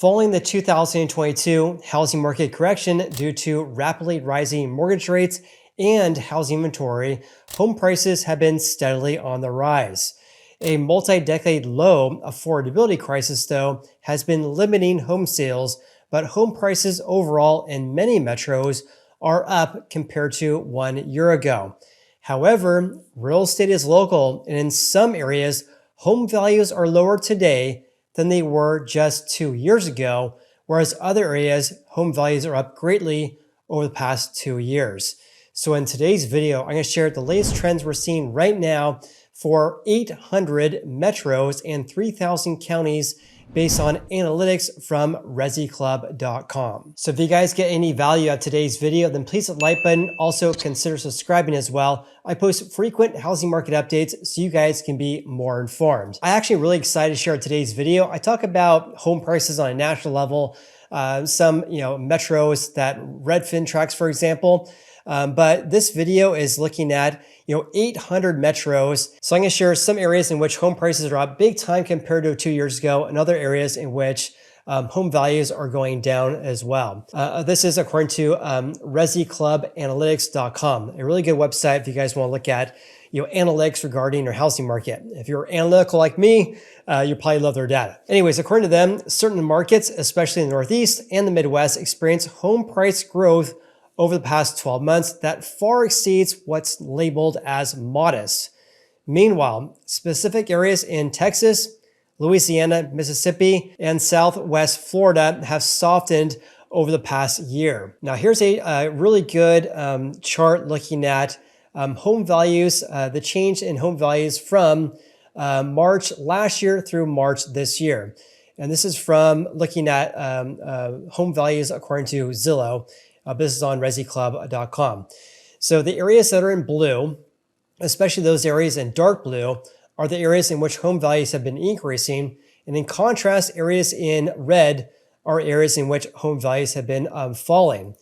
Following the 2022 housing market correction due to rapidly rising mortgage rates and housing inventory, home prices have been steadily on the rise. A multi-decade low affordability crisis, though, has been limiting home sales, but home prices overall in many metros are up compared to 1 year ago. However, real estate is local, and in some areas, home values are lower today than they were just 2 years ago, whereas other areas, home values are up greatly over the past 2 years. So in today's video, I'm going to share the latest trends we're seeing right now for 800 metros and 3,000 counties based on analytics from ResiClub.com. So if you guys get any value out of today's video, then please hit the like button. Also consider subscribing as well. I post frequent housing market updates so you guys can be more informed. I'm actually really excited to share today's video. I talk about home prices on a national level, some metros that Redfin tracks, for example. But this video is looking at 800 metros. So I'm going to share some areas in which home prices are up big time compared to 2 years ago, and other areas in which home values are going down as well. This is according to ResiClubAnalytics.com, a really good website if you guys want to look at analytics regarding your housing market. If you're analytical like me, you probably love their data. Anyways, according to them, certain markets, especially in the Northeast and the Midwest, experience home price growth over the past 12 months that far exceeds what's labeled as modest. Meanwhile, specific areas in Texas, Louisiana, Mississippi, and Southwest Florida have softened over the past year. Now, here's a really good chart looking at home values, the change in home values from March last year through March this year. And this is from looking at home values according to Zillow. This is on ResiClub.com. So the areas that are in blue, especially those areas in dark blue, are the areas in which home values have been increasing. And in contrast, areas in red are areas in which home values have been falling.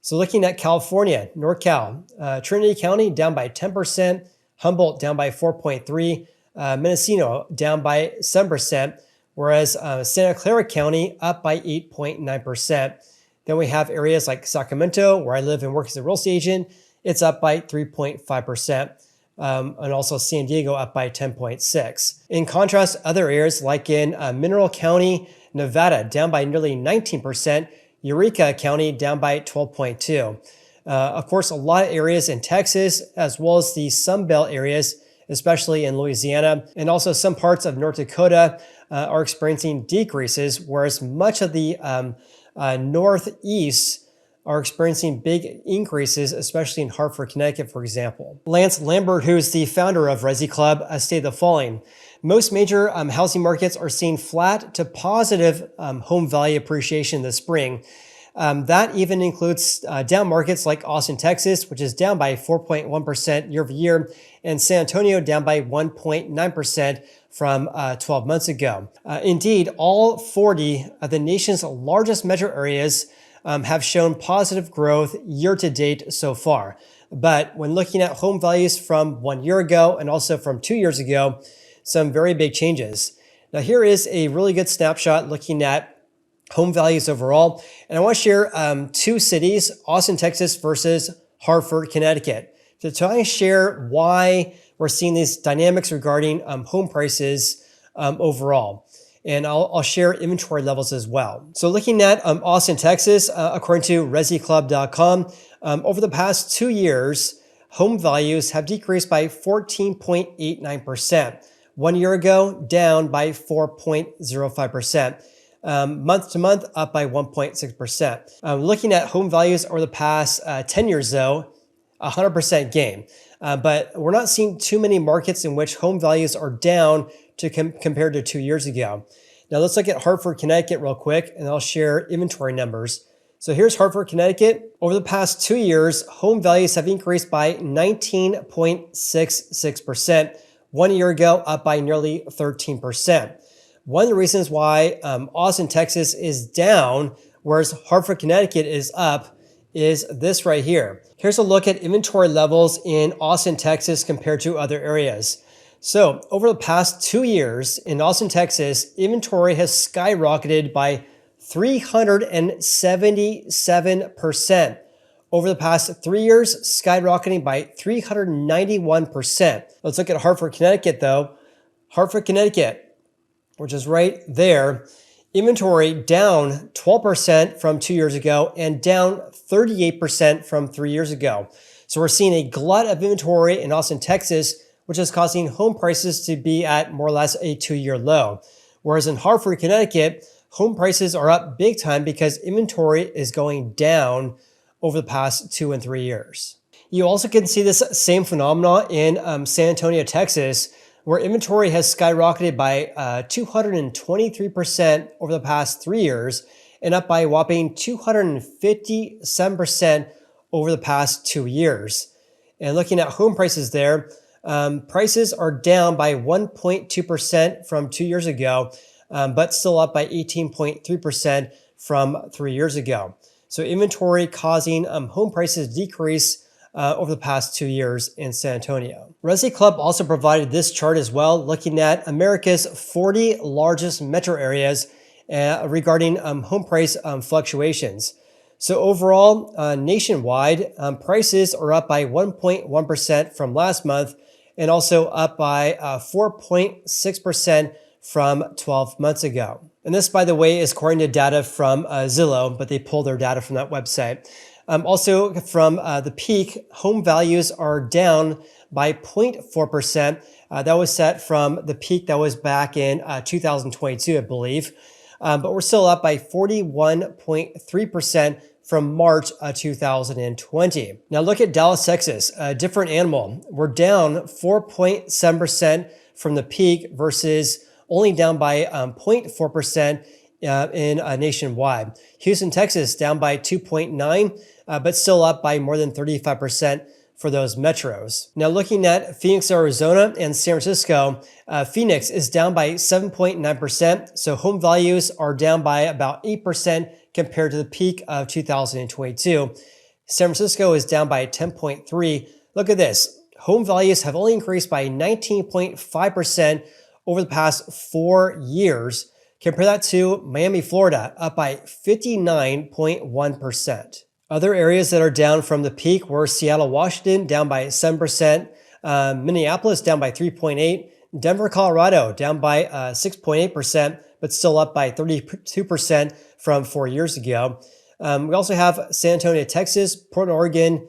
So looking at California, NorCal, Trinity County down by 10%, Humboldt down by 4.3%, Mendocino down by 7%, whereas Santa Clara County up by 8.9%. Then we have areas like Sacramento, where I live and work as a real estate agent. It's up by 3.5%. And also San Diego up by 10.6%. In contrast, other areas like in Mineral County, Nevada, down by nearly 19%. Eureka County down by 12.2%. Of course, a lot of areas in Texas, as well as the Sun Belt areas, especially in Louisiana, and also some parts of North Dakota are experiencing decreases, whereas much of the Northeast are experiencing big increases, especially in Hartford, Connecticut, for example. Lambert, who's the founder of ResiClub, stated the following: most major housing markets are seeing flat to positive home value appreciation this spring. That even includes down markets like Austin, Texas, which is down by 4.1% year over year, and San Antonio down by 1.9% from 12 months ago. Indeed, all 40 of the nation's largest metro areas have shown positive growth year to date so far. But when looking at home values from 1 year ago and also from 2 years ago, some very big changes. Now, here is a really good snapshot looking at home values overall. And I want to share two cities, Austin, Texas versus Hartford, Connecticut, to try and share why we're seeing these dynamics regarding home prices overall. And I'll share inventory levels as well. So looking at Austin, Texas, according to ResiClub.com, over the past 2 years, home values have decreased by 14.89%. 1 year ago, down by 4.05%. Month to month, up by 1.6%. Looking at home values over the past 10 years, though, 100% gain. But we're not seeing too many markets in which home values are down compared to 2 years ago. Now let's look at Hartford, Connecticut real quick, and I'll share inventory numbers. So here's Hartford, Connecticut. Over the past 2 years, home values have increased by 19.66%. 1 year ago, up by nearly 13%. One of the reasons why Austin, Texas is down, whereas Hartford, Connecticut is up, is this right here. Here's a look at inventory levels in Austin, Texas compared to other areas. So over the past 2 years in Austin, Texas, inventory has skyrocketed by 377%. Over the past 3 years, skyrocketing by 391%. Let's look at Hartford, Connecticut though. Hartford, Connecticut, which is right there. Inventory down 12% from 2 years ago and down 38% from 3 years ago. So we're seeing a glut of inventory in Austin, Texas, which is causing home prices to be at more or less a 2-year low. Whereas in Hartford, Connecticut, home prices are up big time because inventory is going down over the past 2 and 3 years. You also can see this same phenomenon in San Antonio, Texas, where inventory has skyrocketed by 223% over the past 3 years and up by a whopping 257% over the past 2 years. And looking at home prices there, prices are down by 1.2% from 2 years ago, but still up by 18.3% from 3 years ago. So inventory causing home prices decrease over the past 2 years in San Antonio. ResiClub also provided this chart as well, looking at America's 40 largest metro areas regarding home price fluctuations. So overall, nationwide, prices are up by 1.1% from last month and also up by 4.6% from 12 months ago. And this, by the way, is according to data from Zillow, but they pulled their data from that website. Also from the peak, home values are down by 0.4%. That was set from the peak that was back in 2022, I believe. But we're still up by 41.3% from March 2020. Now look at Dallas, Texas, a different animal. We're down 4.7% from the peak versus only down by 0.4% in nationwide. Houston, Texas, down by 2.9%, but still up by more than 35% for those metros. Now looking at Phoenix, Arizona and San Francisco, Phoenix is down by 7.9%. So home values are down by about 8% compared to the peak of 2022. San Francisco is down by 10.3%. Look at this. Home values have only increased by 19.5% over the past 4 years. Compare that to Miami, Florida, up by 59.1%. Other areas that are down from the peak were Seattle, Washington, down by 7%, Minneapolis down by 3.8%, Denver, Colorado, down by 6.8%, but still up by 32% from 4 years ago. We also have San Antonio, Texas, Portland, Oregon,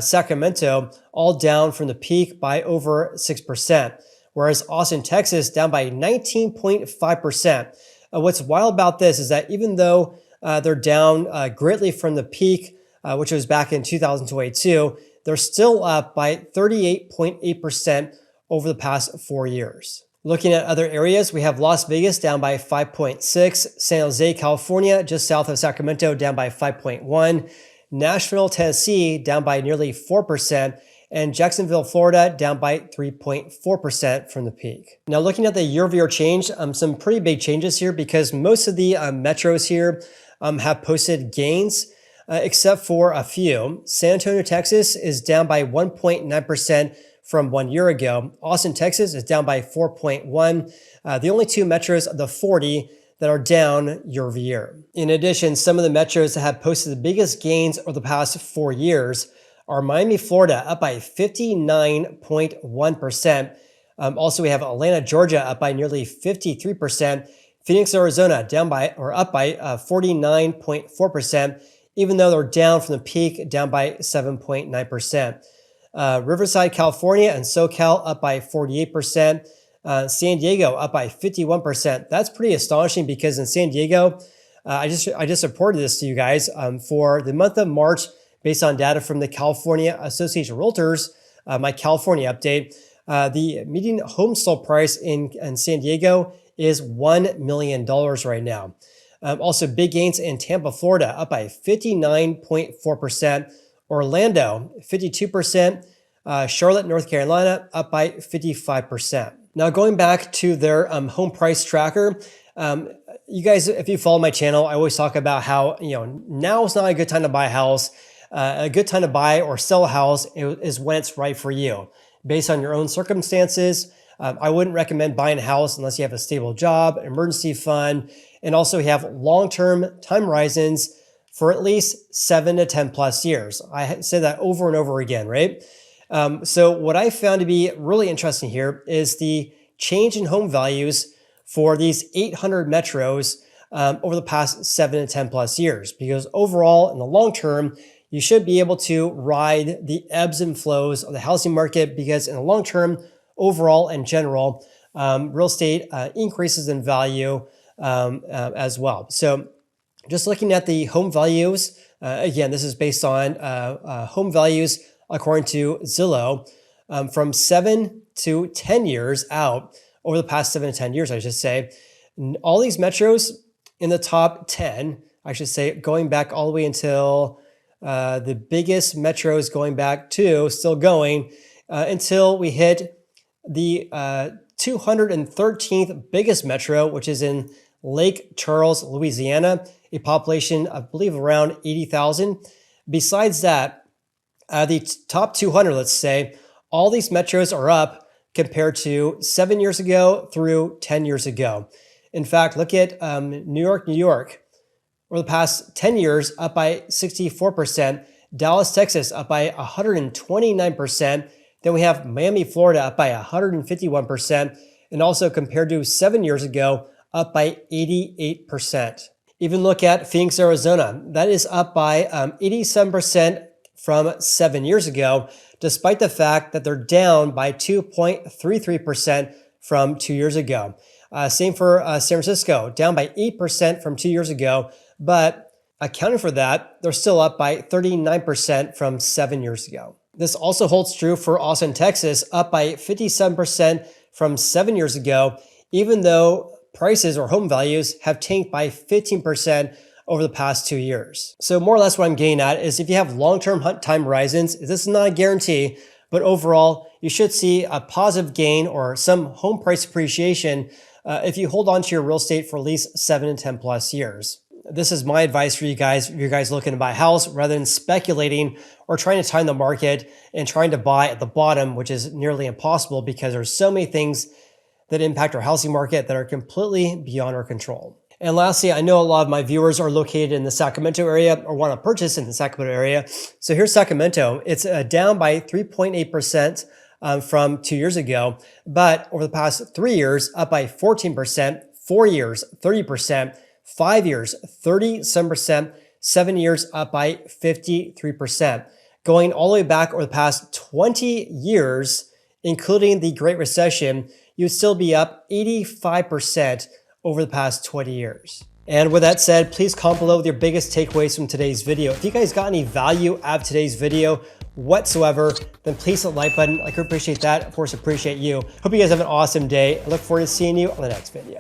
Sacramento, all down from the peak by over 6%, whereas Austin, Texas, down by 19.5%. What's wild about this is that even though they're down greatly from the peak, which was back in 2022, they're still up by 38.8% over the past 4 years. Looking at other areas, we have Las Vegas down by 5.6%, San Jose, California, just south of Sacramento, down by 5.1%, Nashville, Tennessee, down by nearly 4%, and Jacksonville, Florida, down by 3.4% from the peak. Now looking at the year-over-year change, some pretty big changes here because most of the metros here have posted gains, except for a few. San Antonio, Texas is down by 1.9% from 1 year ago. Austin, Texas is down by 4.1%. The only two metros of the 40 that are down year over year. In addition, some of the metros that have posted the biggest gains over the past 4 years are Miami, Florida, up by 59.1%. Also, we have Atlanta, Georgia, up by nearly 53%. Phoenix, Arizona, down by or up by 49.4%, even though they're down from the peak, down by 7.9%. Riverside, California, and SoCal up by 48%. San Diego up by 51%. That's pretty astonishing because in San Diego, I just reported this to you guys for the month of March, based on data from the California Association of Realtors, my California update. The median home sold price in San Diego is $1 million right now. Also, big gains in Tampa, Florida, up by 59.4%. Orlando, 52%. Charlotte, North Carolina, up by 55%. Now, going back to their home price tracker, you guys, if you follow my channel, I always talk about how, now is not a good time to buy a house. A good time to buy or sell a house is when it's right for you, based on your own circumstances, I wouldn't recommend buying a house unless you have a stable job, emergency fund, and also have long-term time horizons for at least 7 to 10 plus years. I say that over and over again, right? So what I found to be really interesting here is the change in home values for these 800 metros over the past 7 to 10 plus years, because overall in the long term, you should be able to ride the ebbs and flows of the housing market, because in the long term, overall and general, real estate increases in value as well. So just looking at the home values, again, this is based on home values according to Zillow, from 7 to 10 years out, over the past 7 to 10 years, I should say. All these metros in the top 10, I should say, going back all the way until the biggest metros going back to, still going, until we hit the 213th biggest metro, which is in Lake Charles, Louisiana, a population, I believe, around 80,000. Besides that, the top 200, let's say, all these metros are up compared to 7 years ago through 10 years ago. In fact, look at New York, over the past 10 years, up by 64%. Dallas, Texas, up by 129%. Then we have Miami, Florida, up by 151%. And also compared to 7 years ago, up by 88%. Even look at Phoenix, Arizona. That is up by 87% from 7 years ago, despite the fact that they're down by 2.33% from 2 years ago. Same for San Francisco, down by 8% from 2 years ago, but accounting for that, they're still up by 39% from 7 years ago. This also holds true for Austin, Texas, up by 57% from 7 years ago, even though prices or home values have tanked by 15% over the past 2 years. So more or less what I'm getting at is, if you have long-term time horizons, this is not a guarantee, but overall, you should see a positive gain or some home price appreciation if you hold on to your real estate for at least 7 to 10 plus years. This is my advice for you guys, if you're guys looking to buy a house, rather than speculating or trying to time the market and trying to buy at the bottom, which is nearly impossible because there's so many things that impact our housing market that are completely beyond our control. And lastly, I know a lot of my viewers are located in the Sacramento area or want to purchase in the Sacramento area. So here's Sacramento. It's down by 3.8% from 2 years ago, but over the past 3 years, up by 14%, 4 years, 30%, 5 years, 37%, 7 years, up by 53%. Going all the way back over the past 20 years, including the Great Recession, you'd still be up 85% over the past 20 years. And with that said, please comment below with your biggest takeaways from today's video. If you guys got any value out of today's video whatsoever, then please hit the like button. I could appreciate that. Of course, appreciate you. Hope you guys have an awesome day. I look forward to seeing you on the next video.